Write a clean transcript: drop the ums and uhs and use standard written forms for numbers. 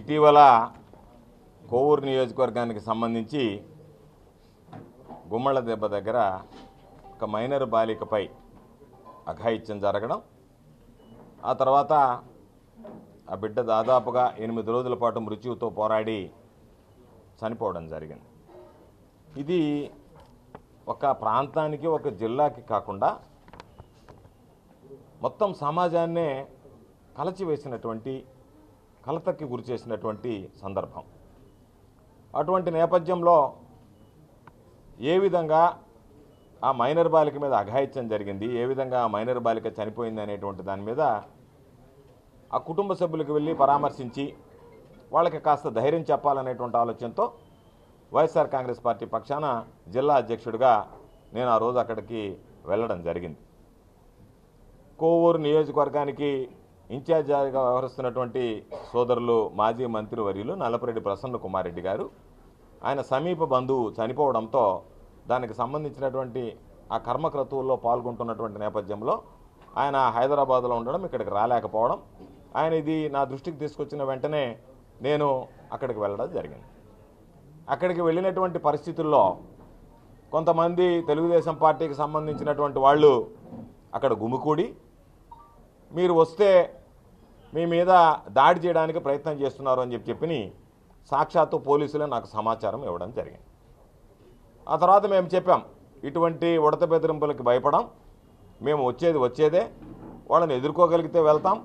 ఇటీవల కోవూరు నియోజకవర్గానికి సంబంధించి గుమ్మళ్ళ దెబ్బ దగ్గర ఒక మైనర్ బాలికపై అఘాయిత్యం జరగడం, ఆ తర్వాత ఆ బిడ్డ దాదాపుగా 8 రోజుల పాటు మృత్యువుతో పోరాడి చనిపోవడం జరిగింది. ఇది ఒక ప్రాంతానికి, ఒక జిల్లాకి కాకుండా మొత్తం సమాజాన్నే కలచివేసినటువంటి, కలతకి గురి చేసినటువంటి సందర్భం. అటువంటి నేపథ్యంలో ఏ విధంగా ఆ మైనర్ బాలిక మీద అఘాయిత్యం జరిగింది, ఏ విధంగా ఆ మైనర్ బాలిక చనిపోయింది అనేటువంటి దాని మీద ఆ కుటుంబ సభ్యులకు వెళ్ళి పరామర్శించి వాళ్ళకి కాస్త ధైర్యం చెప్పాలనేటువంటి ఆలోచనతో వైఎస్ఆర్ కాంగ్రెస్ పార్టీ పక్షాన జిల్లా అధ్యక్షుడిగా నేను ఆ రోజు అక్కడికి వెళ్ళడం జరిగింది. కోవూరు నియోజకవర్గానికి ఇన్ఛార్జిగా వ్యవహరిస్తున్నటువంటి సోదరులు మాజీ మంత్రివర్యులు నల్లపురెడ్డి ప్రసన్న కుమార్ రెడ్డి గారు, ఆయన సమీప బంధువు చనిపోవడంతో దానికి సంబంధించినటువంటి ఆ కర్మక్రతువుల్లో పాల్గొంటున్నటువంటి నేపథ్యంలో ఆయన హైదరాబాద్లో ఉండడం, ఇక్కడికి రాలేకపోవడం, ఆయన ఇది నా దృష్టికి తీసుకొచ్చిన వెంటనే నేను అక్కడికి వెళ్ళడం జరిగింది. అక్కడికి వెళ్ళినటువంటి పరిస్థితుల్లో కొంతమంది తెలుగుదేశం పార్టీకి సంబంధించినటువంటి వాళ్ళు అక్కడ గుమికూడి మీరు వస్తే మీ మీద దాడి చేయడానికి ప్రయత్నం చేస్తున్నారు అని చెప్పి సాక్షాత్తు పోలీసులే నాకు సమాచారం ఇవ్వడం జరిగింది. ఆ తర్వాత మేము చెప్పాం, ఇటువంటి ఉడత బెదిరింపులకి భయపడం, మేము వచ్చేదే, వాళ్ళని ఎదుర్కోగలిగితే వెళ్తాం,